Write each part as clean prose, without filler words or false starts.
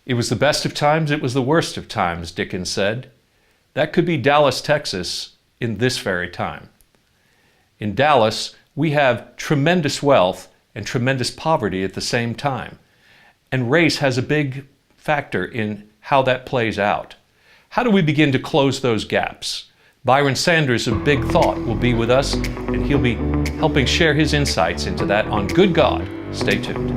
It was the best of times, it was the worst of times, Dickens said. That could be Dallas, Texas, in this very time. In Dallas, we have tremendous wealth and tremendous poverty at the same time. And race has a big factor in how that plays out. How do we begin to close those gaps? Byron Sanders of Big Thought will be with us, and he'll be helping share his insights into that on Good God. Stay tuned.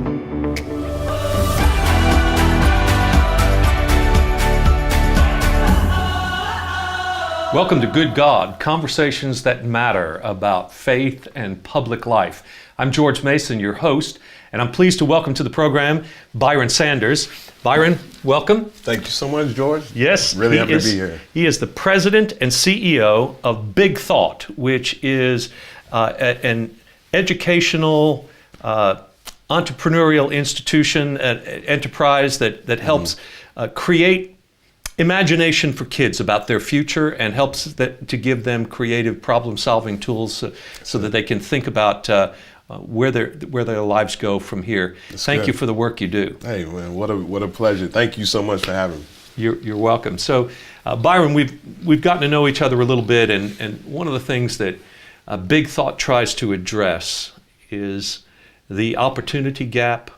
Welcome to Good God, conversations that matter about faith and public life. I'm George Mason, your host, and I'm pleased to welcome to the program Byron Sanders. Byron, welcome. Thank you so much, George. Yes. Really happy to be here. He is the president and CEO of Big Thought, which is an educational, entrepreneurial institution, enterprise that helps create imagination for kids about their future and helps to give them creative problem-solving tools so that they can think about where their lives go from here. Thank you for the work you do. Hey, man, what a pleasure. Thank you so much for having me. You're welcome. So, Byron, we've gotten to know each other a little bit, and one of the things that Big Thought tries to address is the opportunity gap,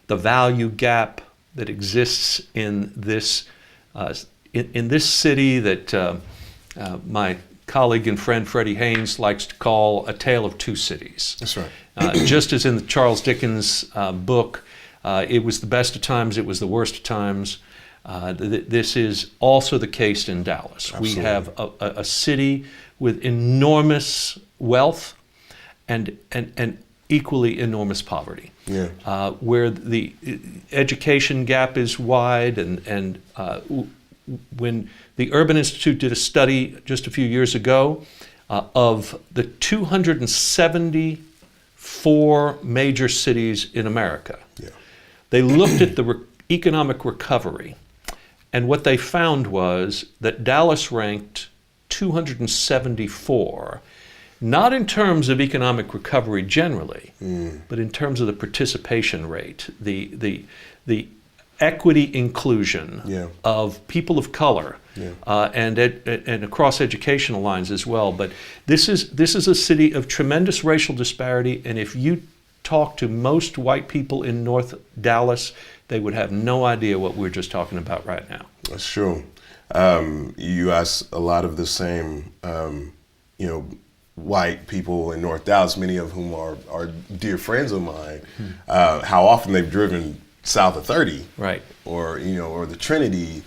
the value gap that exists in this city that my colleague and friend Freddie Haynes likes to call a tale of two cities. That's right. Just as in the Charles Dickens book, it was the best of times, it was the worst of times. This is also the case in Dallas. Absolutely. We have a city with enormous wealth and equally enormous poverty. Yeah. Where the education gap is wide, and when the Urban Institute did a study just a few years ago of the 274 major cities in America, they looked at the economic recovery, and what they found was that Dallas ranked 274. Not in terms of economic recovery generally, but in terms of the participation rate, the equity inclusion of people of color, and across educational lines as well. But this is a city of tremendous racial disparity, and if you talk to most white people in North Dallas, they would have no idea what we're just talking about right now. That's true. You ask a lot of the same, white people in North Dallas, many of whom are dear friends of mine, how often they've driven south of 30, right, or the Trinity,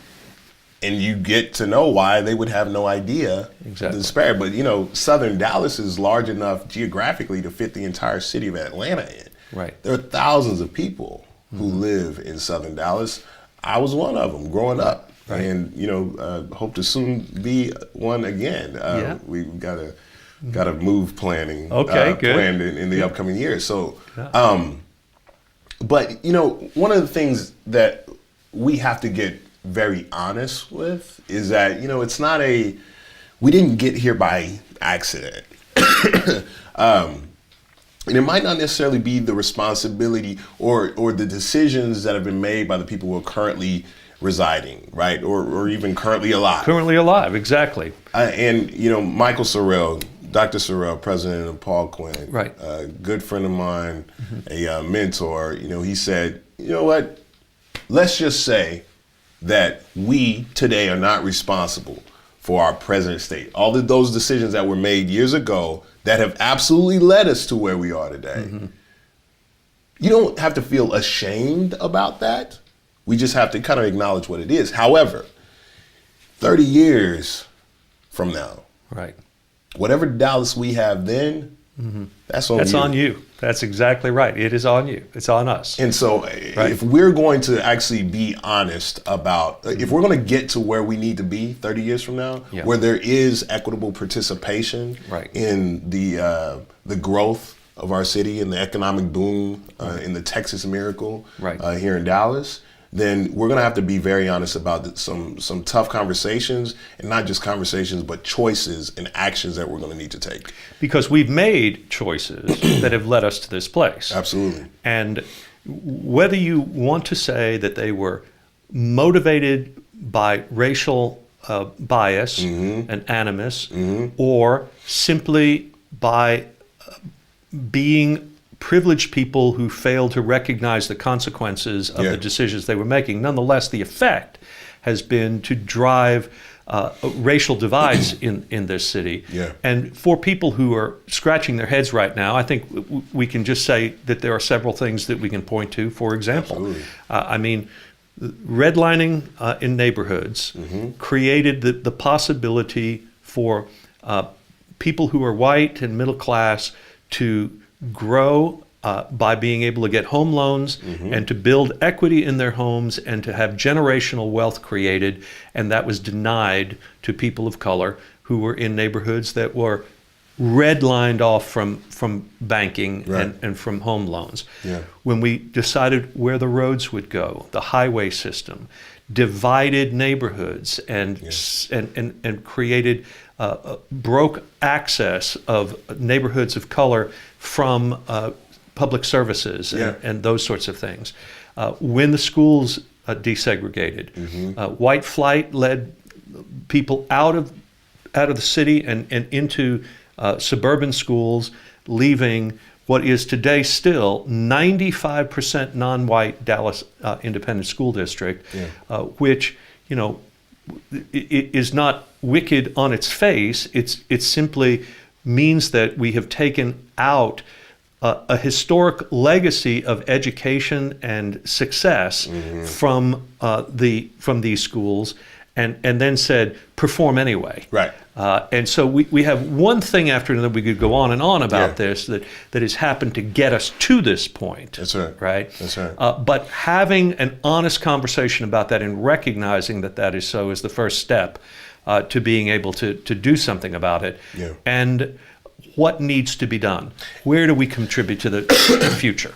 and you get to know why they would have no idea the disparity. But Southern Dallas is large enough geographically to fit the entire city of Atlanta in. Right. There are thousands of people who live in Southern Dallas. I was one of them growing up, and hope to soon be one again. We've got a move planning planned in the upcoming years. So, but one of the things that we have to get very honest with is that it's not we didn't get here by accident, and it might not necessarily be the responsibility or the decisions that have been made by the people who are currently residing, right, or even currently alive. Currently alive, exactly. And Michael Sorrell, Dr. Sorrell, president of Paul Quinn, right, a good friend of mine, a mentor, he said, what, let's just say that we today are not responsible for our present state. All of those decisions that were made years ago that have absolutely led us to where we are today. You don't have to feel ashamed about that. We just have to kind of acknowledge what it is. However, 30 years from now, right, whatever Dallas we have then, that's on you. That's on you. That's exactly right. It is on you. It's on us. And so if we're going to actually be honest about, if we're going to get to where we need to be 30 years from now, where there is equitable participation in the growth of our city and the economic boom, in the Texas miracle here in Dallas, then we're going to have to be very honest about some tough conversations, and not just conversations, but choices and actions that we're going to need to take. Because we've made choices that have led us to this place. Absolutely. And whether you want to say that they were motivated by racial bias and animus, or simply by being privileged people who failed to recognize the consequences of the decisions they were making. Nonetheless, the effect has been to drive racial divides in this city. Yeah. And for people who are scratching their heads right now, I think we can just say that there are several things that we can point to. For example, I mean, redlining in neighborhoods created the possibility for people who are white and middle class to grow by being able to get home loans and to build equity in their homes and to have generational wealth created, and that was denied to people of color who were in neighborhoods that were redlined off from banking and from home loans. Yeah. When we decided where the roads would go, the highway system divided neighborhoods and created broke access of neighborhoods of color from public services and those sorts of things. When the schools desegregated, white flight led people out of the city and into suburban schools, leaving what is today still 95% non-white Dallas Independent School District, which, you know, it is not wicked on its face. It simply means that we have taken out a historic legacy of education and success from these schools, and then said, perform anyway. Right. And so we have one thing after another. We could go on and on about this that has happened to get us to this point. That's right. Right? That's right. But having an honest conversation about that and recognizing that that is so is the first step to being able to do something about it. Yeah. And what needs to be done? Where do we contribute to the future?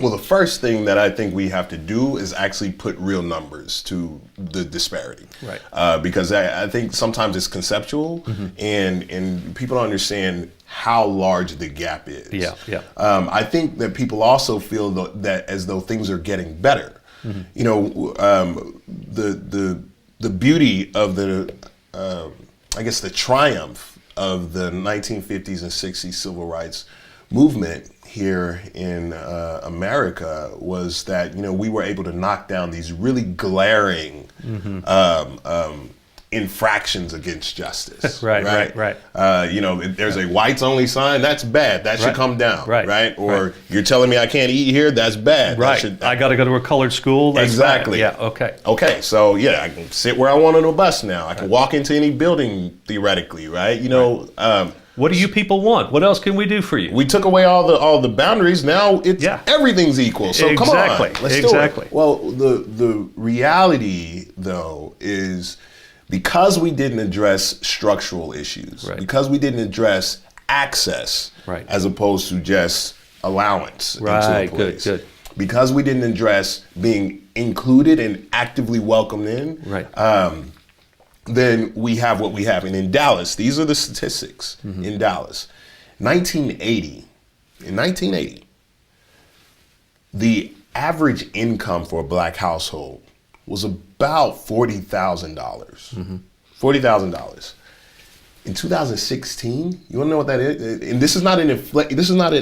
Well, the first thing that I think we have to do is actually put real numbers to the disparity. Right. Because I think sometimes it's conceptual and people don't understand how large the gap is. Yeah, yeah. I think that people also feel that as though things are getting better. You know, the beauty of I guess the triumph of the 1950s and 60s civil rights movement here in America was that, you know, we were able to knock down these really glaring infractions against justice. Right. You know, if there's a whites only sign, that's bad. That should come down. Right. Or you're telling me I can't eat here, that's bad. Right. I got to go to a colored school. That's exactly. Bad. Yeah. Okay. Okay. So I can sit where I want on a bus now. I can walk into any building theoretically. Right. You know. What do you people want? What else can we do for you? We took away all the boundaries. Now it's everything's equal. So come on, let's do it. Well, the reality though is because we didn't address structural issues, because we didn't address access, as opposed to just allowance into a place. Good. Because we didn't address being included and actively welcomed in. Then we have what we have. And in Dallas, these are the statistics in Dallas. In 1980, the average income for a black household was about $40,000. $40,000. In 2016, you want to know what that is? And this is not an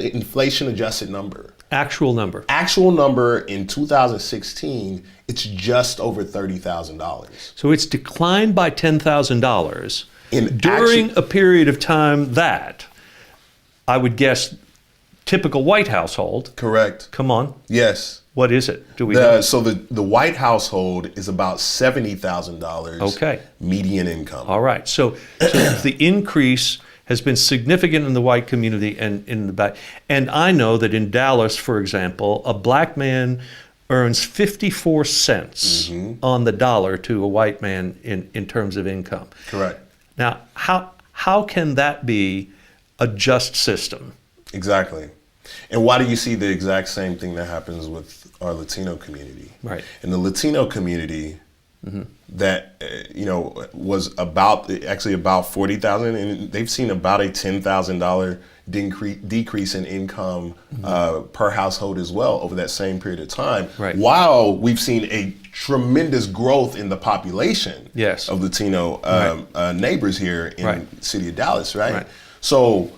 inflation adjusted number. Actual number. Actual number in 2016, it's just over $30,000. So it's declined by $10,000 during a period of time that I would guess typical white household. Correct. Come on. Yes. What is it? Do we know? So the white household is about $70,000 median income. All right. So the increase has been significant in the white community and in the back. And I know that in Dallas, for example, a black man earns 54 cents on the dollar to a white man in terms of income. Correct. Now, how can that be a just system? Exactly. And why do you see the exact same thing that happens with our Latino community? Right. In the Latino community, that was actually about 40,000, and they've seen about a $10,000 decrease in income per household as well over that same period of time. Right. While we've seen a tremendous growth in the population of Latino neighbors here in the city of Dallas, right? So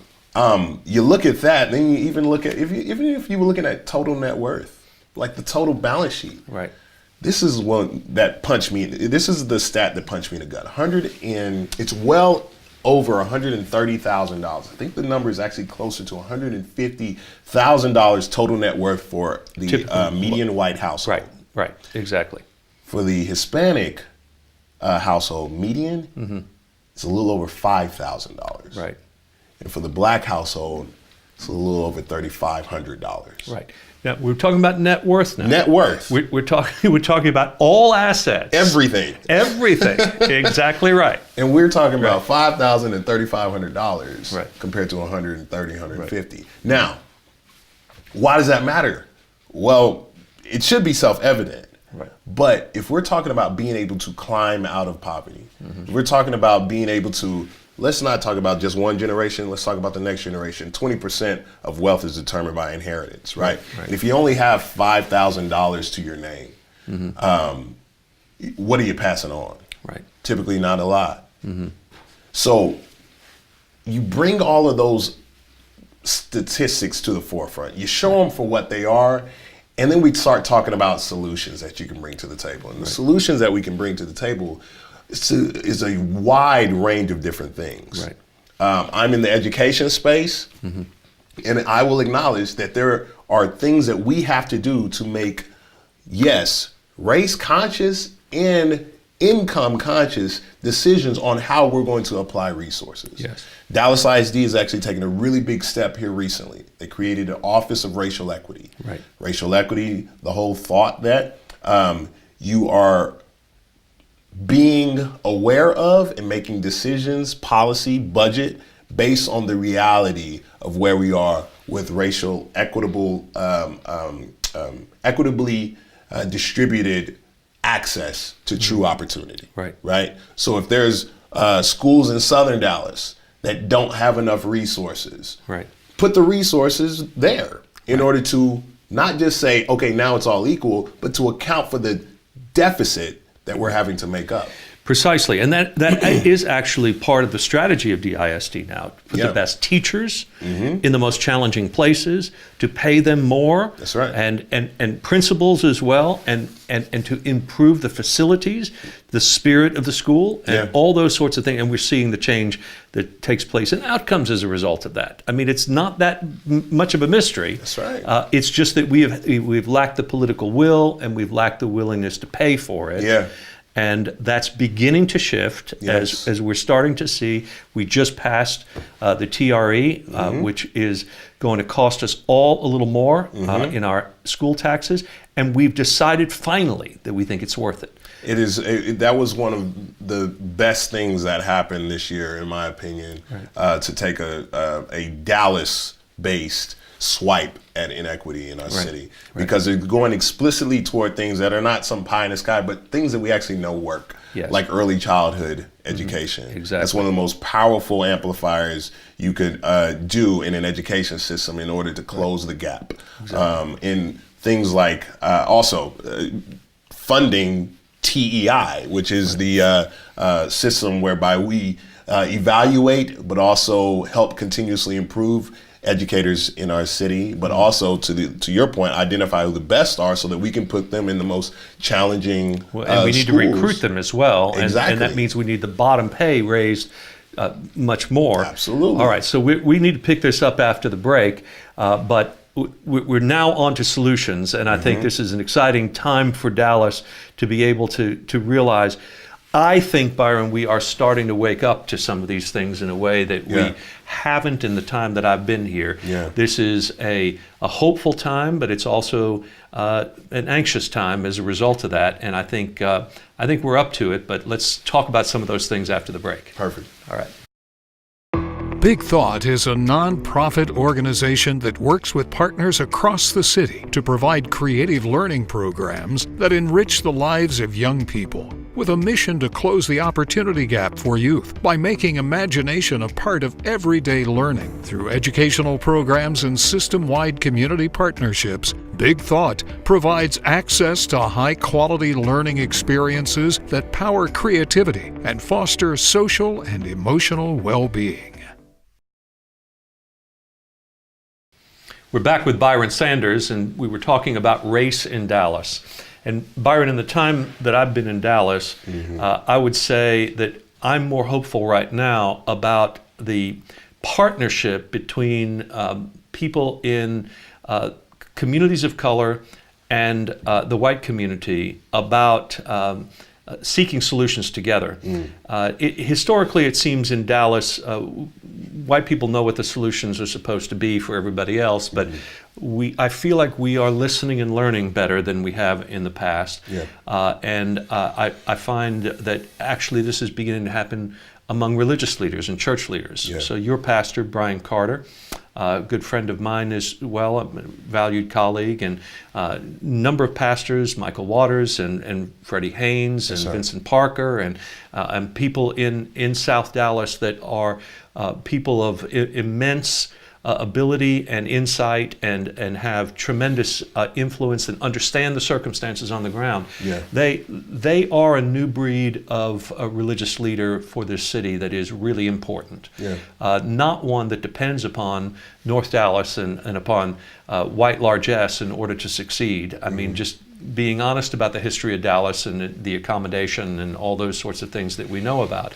you look at that, and then you even look at even if you were looking at total net worth, like the total balance sheet. Right. This is one that punched me. This is the stat that punched me in the gut. It's well over $130,000. I think the number is actually closer to $150,000 total net worth for the median white household. Right, exactly. For the Hispanic household, median, it's a little over $5,000. Right. And for the black household, it's a little over $3,500. Right. Now we're talking about net worth now. Net worth. We're talking about all assets. Everything. Exactly right. And we're talking about $5,000 and $3,500 compared to $130, $150. Now, why does that matter? Well, it should be self-evident. Right. But if we're talking about being able to climb out of poverty, if we're talking about being able to, let's not talk about just one generation, let's talk about the next generation. 20% of wealth is determined by inheritance, right? And if you only have $5,000 to your name, what are you passing on? Right. Typically not a lot. So you bring all of those statistics to the forefront. You show them for what they are, and then we start talking about solutions that you can bring to the table. And the solutions that we can bring to the table is a wide range of different things. Right. I'm in the education space, and I will acknowledge that there are things that we have to do to make, race conscious and income conscious decisions on how we're going to apply resources. Yes. Dallas ISD is actually taking a really big step here recently. They created an Office of Racial Equity. Right. Racial equity, the whole thought that you are being aware of and making decisions, policy, budget, based on the reality of where we are with racial equitably distributed access to true opportunity. Right. So if there's schools in Southern Dallas that don't have enough resources, put the resources there in order to not just say, okay, now it's all equal, but to account for the deficit that we're having to make up. Precisely, and that is actually part of the strategy of DISD now. Put the best teachers in the most challenging places, to pay them more. That's right. And principals as well, and to improve the facilities, the spirit of the school, and all those sorts of things. And we're seeing the change that takes place and outcomes as a result of that. I mean, it's not that much of a mystery. That's right. It's just that we've lacked the political will, and we've lacked the willingness to pay for it. Yeah. And that's beginning to shift as we're starting to see. We just passed the TRE, which is going to cost us all a little more in our school taxes. And we've decided finally that we think it's worth it. It is. That was one of the best things that happened this year, in my opinion, to take a Dallas-based swipe at inequity in our city, because they're going explicitly toward things that are not some pie in the sky, but things that we actually know work, like early childhood education. Exactly. That's one of the most powerful amplifiers you could do in an education system in order to close the gap. In things like also funding TEI, which is the system whereby we evaluate but also help continuously improve educators in our city, but also to your point, identify who the best are so that we can put them in the most challenging and we need to recruit them as well. Exactly. And that means we need the bottom pay raised much more. Absolutely. All right, so we need to pick this up after the break, but we're now on to solutions, and I think this is an exciting time for Dallas to be able to realize. I think, Byron, we are starting to wake up to some of these things in a way that we haven't in the time that I've been here. This is a hopeful time, but it's also an anxious time as a result of that. And I think we're up to it, but let's talk about some of those things after the break. Perfect. All right. Big Thought is a non-profit organization that works with partners across the city to provide creative learning programs that enrich the lives of young people. with a mission to close the opportunity gap for youth by making imagination a part of everyday learning through educational programs and system-wide community partnerships. Big Thought provides access to high-quality learning experiences that power creativity and foster social and emotional well-being. We're back with Byron Sanders, and we were talking about race in Dallas. And Byron, in the time that I've been in Dallas, I would say that I'm more hopeful right now about the partnership between people in communities of color and the white community about seeking solutions together. Historically, it seems in Dallas, white people know what the solutions are supposed to be for everybody else, but I feel like we are listening and learning better than we have in the past. I find that actually this is beginning to happen among religious leaders and church leaders. So your pastor, Brian Carter, a good friend of mine as well, a valued colleague, and a number of pastors, Michael Waters and Freddie Haynes and Vincent Parker, and people in South Dallas that are people of immense ability and insight and have tremendous influence and understand the circumstances on the ground. They are a new breed of a religious leader for this city that is really important. Not one that depends upon North Dallas and upon white largesse in order to succeed. I mean, just being honest about the history of Dallas and the accommodation and all those sorts of things that we know about.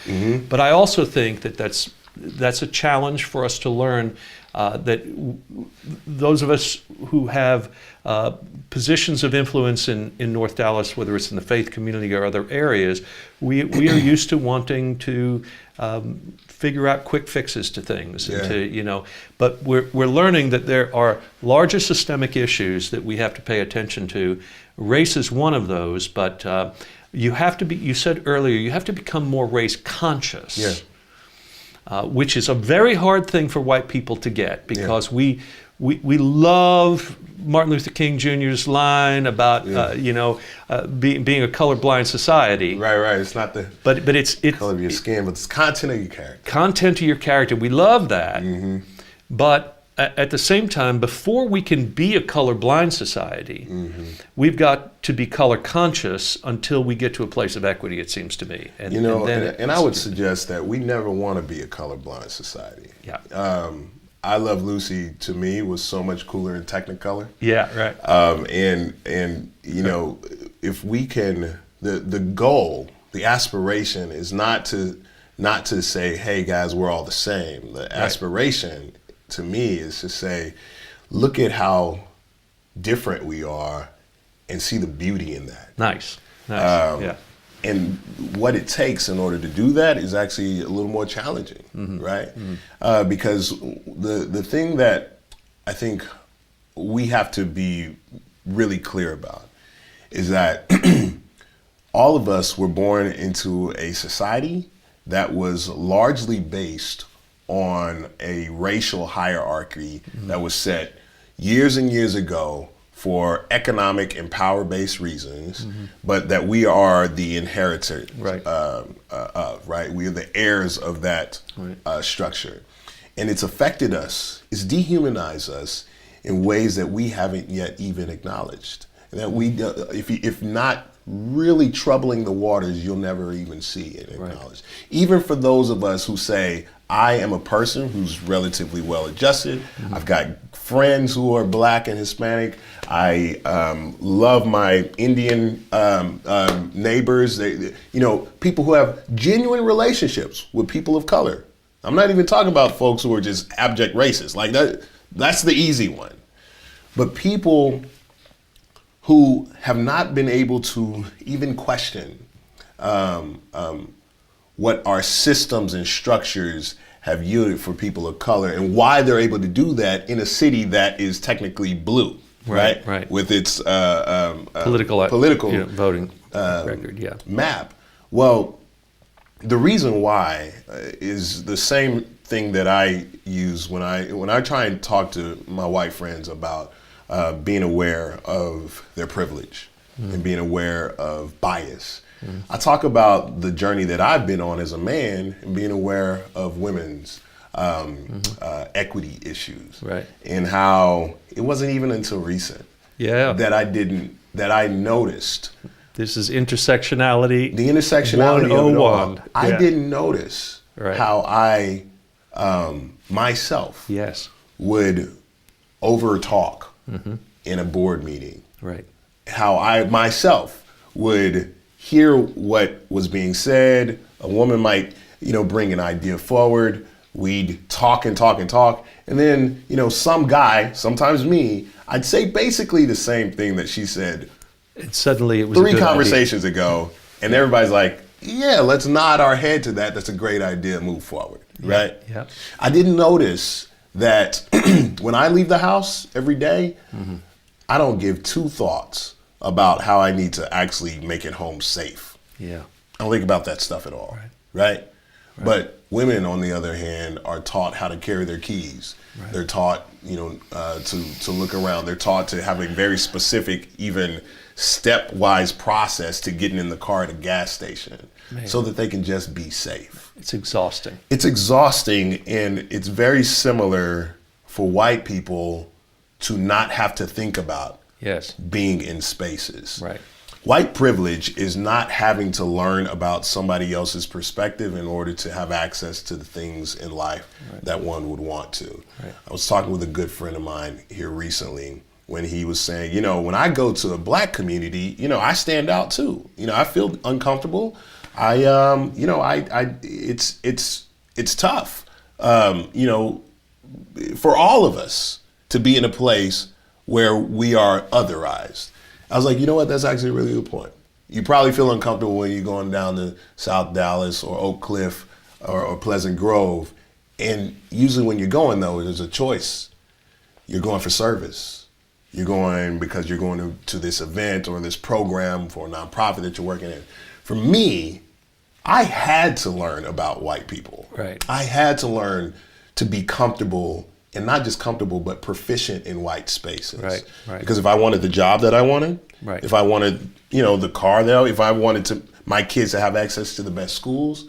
But I also think that that's a challenge for us to learn that those of us who have positions of influence in North Dallas, whether it's in the faith community or other areas, we are used to wanting to figure out quick fixes to things. And but we're learning that there are larger systemic issues that we have to pay attention to. Race is one of those, but you have to be, you said earlier, you have to become more race conscious. Which is a very hard thing for white people to get, because we love Martin Luther King Jr.'s line about being a colorblind society. Right. It's not the it's color of your skin, but it's content of your character. Content of your character. We love that, but at the same time, before we can be a colorblind society, we've got to be color conscious until we get to a place of equity, it seems to me. And I would suggest that we never want to be a colorblind society. I Love Lucy, to me, was so much cooler in Technicolor. If we can, the goal, the aspiration is not to say, hey guys, we're all the same. The aspiration to me is to say, look at how different we are and see the beauty in that. Nice. And what it takes in order to do that is actually a little more challenging, right? Because the thing that I think we have to be really clear about is that all of us were born into a society that was largely based on a racial hierarchy that was set years and years ago for economic and power-based reasons, but that we are the inheritors of, right? We are the heirs of that structure. And it's affected us, it's dehumanized us in ways that we haven't yet even acknowledged. And that we, if not really troubling the waters, you'll never even see and acknowledge. Even for those of us who say, I am a person who's relatively well adjusted. I've got friends who are Black and Hispanic. I love my Indian neighbors. People who have genuine relationships with people of color. I'm not even talking about folks who are just abject racists. Like that's the easy one. But people who have not been able to even question what our systems and structures have yielded for people of color and why they're able to do that in a city that is technically blue, right? With its political voting record, map. Well, the reason why is the same thing that I use when I try and talk to my white friends about being aware of their privilege and being aware of bias. I talk about the journey that I've been on as a man and being aware of women's equity issues, Right. and how it wasn't even until recent that I noticed This is intersectionality. the intersectionality of it all. 101. I Yeah. didn't notice Right. how I myself Yes. would over talk in a board meeting. Right. How I myself would hear what was being said. A woman might, bring an idea forward. We'd talk and talk and talk. And then, some guy, sometimes me, I'd say basically the same thing that she said And suddenly it was three a good conversations ago. And everybody's like, yeah, let's nod our head to that. That's a great idea. Move forward. Right? Yeah. I didn't notice that when I leave the house every day, I don't give two thoughts about how I need to actually make it home safe. Yeah. I don't think about that stuff at all, right? But women, on the other hand, are taught how to carry their keys. Right. They're taught, to look around. They're taught to have a very specific, even stepwise process to getting in the car at a gas station so that they can just be safe. It's exhausting. It's exhausting, and it's very similar for white people to not have to think about Yes. being in spaces. Right. White privilege is not having to learn about somebody else's perspective in order to have access to the things in life that one would want to. Right. I was talking with a good friend of mine here recently when he was saying, when I go to a black community, I stand out too. I feel uncomfortable. It's tough. For all of us to be in a place where we are otherized. I was like, you know what? That's actually a really good point. You probably feel uncomfortable when you're going down to South Dallas or Oak Cliff or Pleasant Grove. And usually when you're going, though, there's a choice. You're going for service. You're going because you're going to this event or this program for a nonprofit that you're working in. For me, I had to learn about white people. Right. I had to learn to be comfortable, and not just comfortable, but proficient in white spaces. Right. Because if I wanted the job that I wanted, Right. if I wanted, the car if I wanted my kids to have access to the best schools,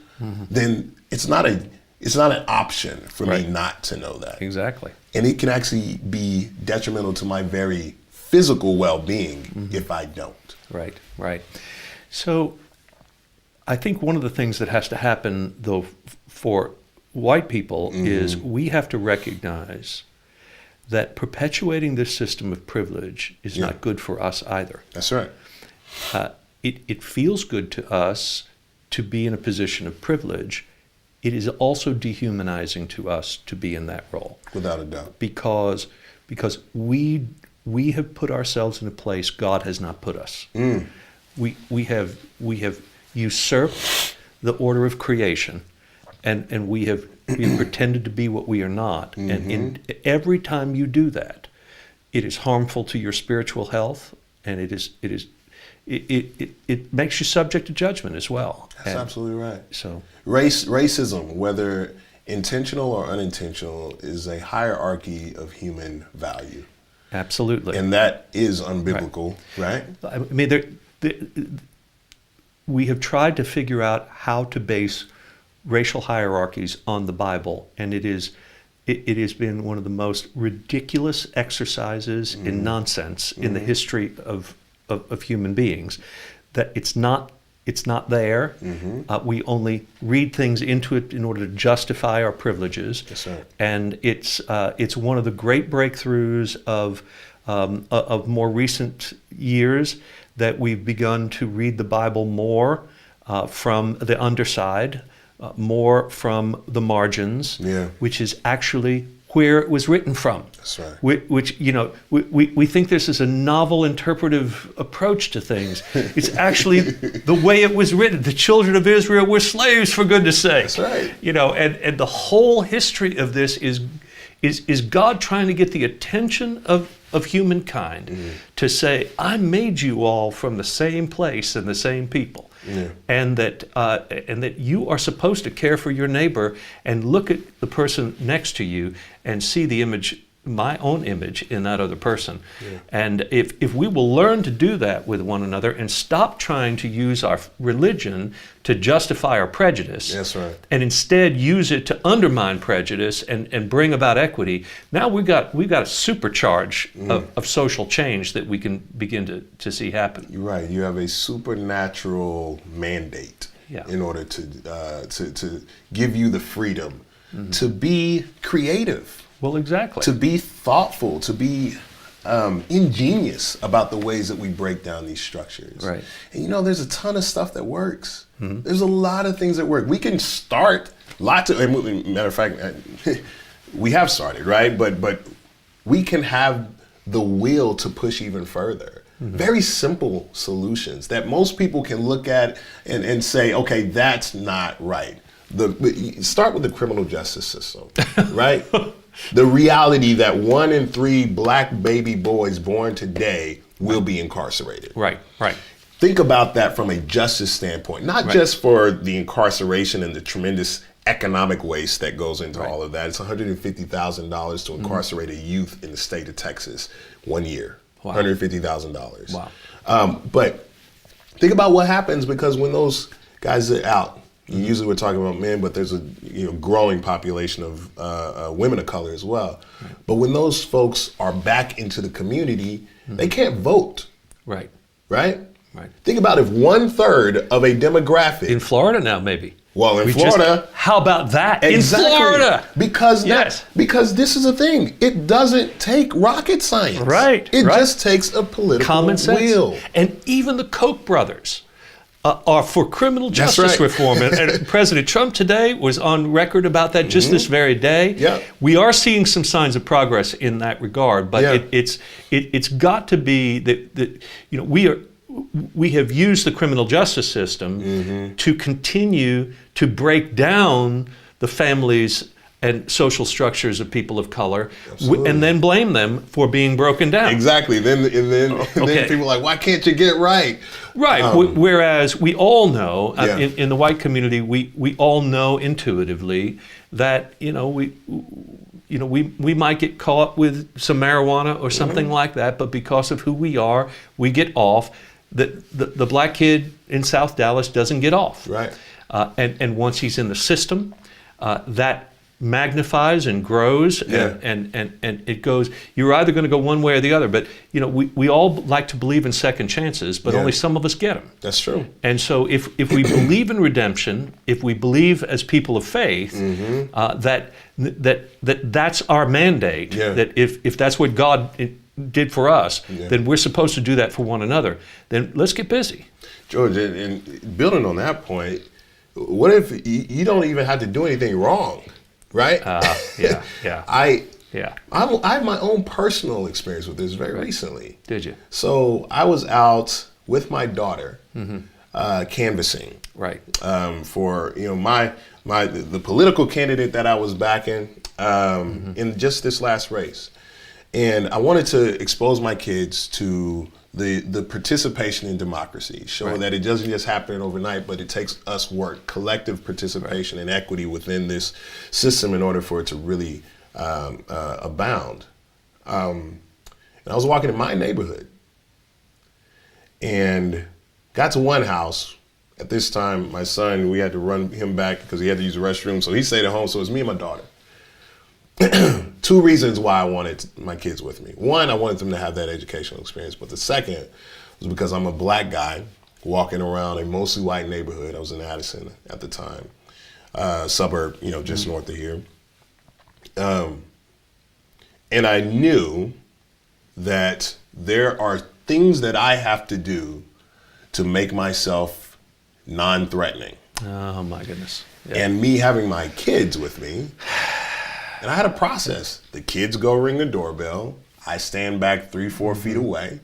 then it's not an option for me not to know that. Exactly. And it can actually be detrimental to my very physical well-being if I don't. Right. So I think one of the things that has to happen, though, for white people is we have to recognize that perpetuating this system of privilege is not good for us either. That's right. It feels good to us to be in a position of privilege. It is also dehumanizing to us to be in that role. Without a doubt. Because we have put ourselves in a place God has not put us. We have usurped the order of creation, and we have pretended to be what we are not. And every time you do that, it is harmful to your spiritual health, and it makes you subject to judgment as well. That's absolutely right. So racism, whether intentional or unintentional, is a hierarchy of human value. absolutely. And that is unbiblical, right? I mean, we have tried to figure out how to base racial hierarchies on the Bible, and it has been one of the most ridiculous exercises in nonsense in the history of human beings. That it's not there. We only read things into it in order to justify our privileges. Yes, sir. And it's one of the great breakthroughs of more recent years that we've begun to read the Bible more from the underside, more from the margins, which is actually where it was written from. That's right. Which we think this is a novel interpretive approach to things. It's actually the way it was written. The children of Israel were slaves, for goodness sake. That's right. And the whole history of this is God trying to get the attention of humankind to say, I made you all from the same place and the same people. And that you are supposed to care for your neighbor and look at the person next to you and see the image my own image in that other person. And if we will learn to do that with one another and stop trying to use our religion to justify our prejudice, That's right. and instead use it to undermine prejudice and bring about equity, now we've got a supercharge of social change that we can begin to see happen. You're right. You have a supernatural mandate in order to give you the freedom to be creative. Well, exactly. To be thoughtful, to be ingenious about the ways that we break down these structures. Right. And you know, there's a ton of stuff that works. There's a lot of things that work. We can start lots of, matter of fact, we have started, right? But we can have the will to push even further. Very simple solutions that most people can look at and say, okay, that's not right. Start with the criminal justice system, right? The reality that 1 in 3 black baby boys born today will be incarcerated. Right. Think about that from a justice standpoint, not just for the incarceration and the tremendous economic waste that goes into all of that. It's $150,000 to incarcerate a youth in the state of Texas 1 year. Wow. $150,000. Wow. But think about what happens, because when those guys are out, usually we're talking about men, but there's a growing population of women of color as well. Right. But when those folks are back into the community, they can't vote. Right. Think about if 1/3 of a demographic in Florida now, maybe. Well, in Florida, how about that? Exactly. In Florida, because this is a thing. It doesn't take rocket science. It just takes a political common sense. will. And even the Koch brothers are for criminal justice reform. And President Trump today was on record about that just this very day. Yeah. We are seeing some signs of progress in that regard, but it's got to be that we have used the criminal justice system to continue to break down the families and social structures of people of color, and then blame them for being broken down. Exactly. Then people are like, why can't you get it right? Right. Whereas we all know in the white community, we all know intuitively that we might get caught with some marijuana or something like that, but because of who we are, we get off. The black kid in South Dallas doesn't get off. Right. And once he's in the system, that magnifies and grows, and it goes. You're either going to go one way or the other. But we all like to believe in second chances, but only some of us get them. That's true. And so if we believe in redemption, if we believe as people of faith that's our mandate, that if that's what God did for us, then we're supposed to do that for one another. Then let's get busy. George, and building on that point, what if you don't even have to do anything wrong, right? I have my own personal experience with this very recently. Did you? So I was out with my daughter canvassing, for the political candidate that I was backing in just this last race. And I wanted to expose my kids to the participation in democracy, showing that it doesn't just happen overnight, but it takes us work, collective participation and equity within this system in order for it to really abound. And I was walking in my neighborhood and got to one house. At this time, my son, we had to run him back because he had to use the restroom, so he stayed at home, so it was me and my daughter. 2 reasons why I wanted my kids with me. One, I wanted them to have that educational experience, but the second was because I'm a black guy walking around a mostly white neighborhood. I was in Addison at the time, suburb, just north of here. And I knew that there are things that I have to do to make myself non-threatening. Oh my goodness. And me having my kids with me, and I had a process. The kids go ring the doorbell. I stand back 3-4 feet away.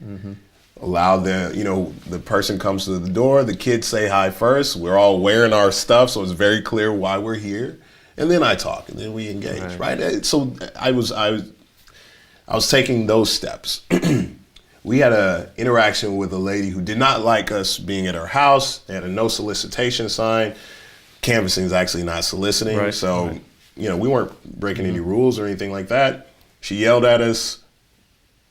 Allow the person comes to the door. The kids say hi first. We're all wearing our stuff, so it's very clear why we're here. And then I talk, and then we engage. Right. So I was taking those steps. We had an interaction with a lady who did not like us being at her house. They had a no solicitation sign. Canvassing is actually not soliciting, we weren't breaking any rules or anything like that. She yelled at us.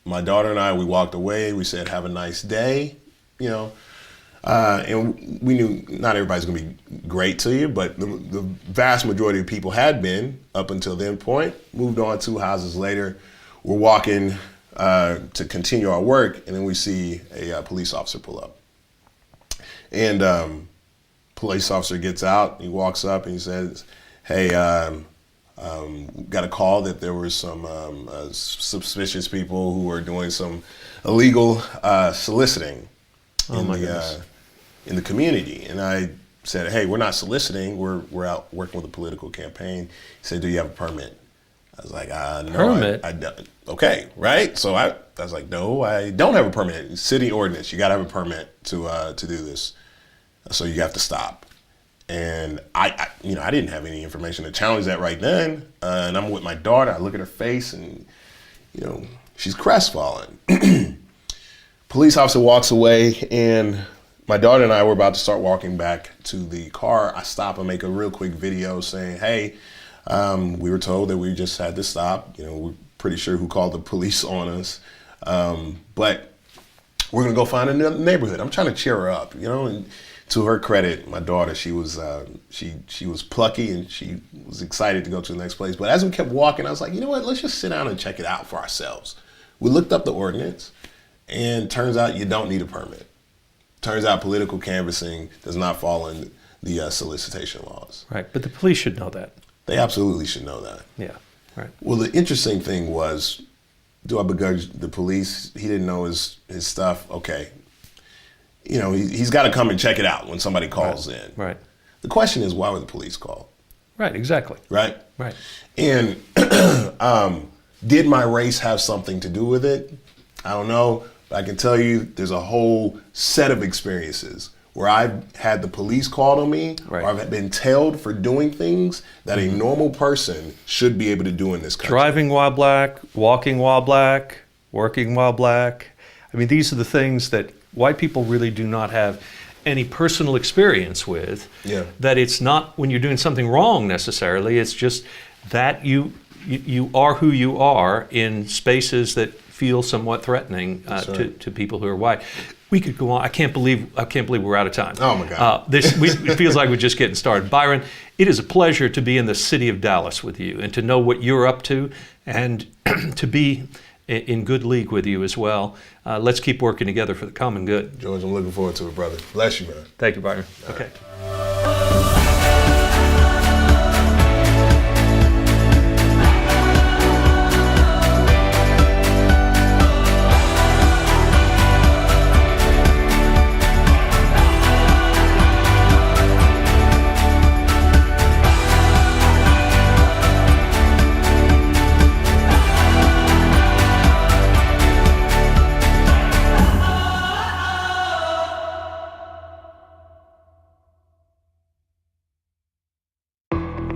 My daughter and I, we walked away. We said, have a nice day, you know. And we knew not everybody's going to be great to you, but the vast majority of people had been up until then point. Moved on 2 houses later. We're walking to continue our work, and then we see a police officer pull up. And police officer gets out, he walks up and he says, hey, got a call that there were some suspicious people who were doing some illegal soliciting in the community. And I said, hey, we're not soliciting, we're out working with a political campaign. He said, do you have a permit? I was like, no. Permit? I don't. Okay, right? So I was like, no, I don't have a permit. City ordinance, you gotta have a permit to do this. So you have to stop. And I didn't have any information to challenge that right then. And I'm with my daughter, I look at her face and, you know, she's crestfallen. Police officer walks away, and my daughter and I were about to start walking back to the car. I stop and make a real quick video saying, hey, we were told that we just had to stop. You know, we're pretty sure who called the police on us. But we're gonna go find another neighborhood. I'm trying to cheer her up, you know, and to her credit, my daughter, she was plucky and she was excited to go to the next place. But as we kept walking, I was like, you know what, let's just sit down and check it out for ourselves. We looked up the ordinance, and turns out you don't need a permit. Turns out political canvassing does not fall in the solicitation laws. Right, but the police should know that. They absolutely should know that. Yeah, right. Well, the interesting thing was, do I begrudge the police? He didn't know his stuff. Okay. You know, he's got to come and check it out when somebody calls in. Right. The question is, why were the police called? Right, exactly. Right? Right. And did my race have something to do with it? I don't know. But I can tell you there's a whole set of experiences where I've had the police called on me, right, or I've been tailed for doing things that a normal person should be able to do in this country. Driving while black, walking while black, working while black. I mean, these are the things that white people really do not have any personal experience with. Yeah. That it's not when you're doing something wrong necessarily, it's just that you are who you are in spaces that feel somewhat threatening to people who are white. We could go on. I can't believe we're out of time. Oh my God. It feels like we're just getting started. Byron, it is a pleasure to be in the city of Dallas with you and to know what you're up to and to be in good league with you as well. Let's keep working together for the common good. George, I'm looking forward to it, brother. Bless you, man. Thank you, Byron. Okay.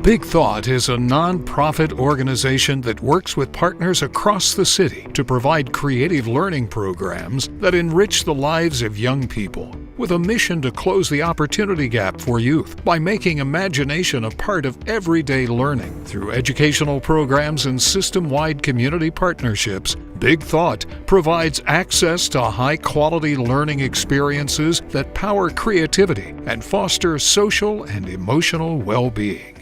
Big Thought is a non-profit organization that works with partners across the city to provide creative learning programs that enrich the lives of young people, with a mission to close the opportunity gap for youth by making imagination a part of everyday learning through educational programs and system-wide community partnerships. Big Thought provides access to high-quality learning experiences that power creativity and foster social and emotional well-being.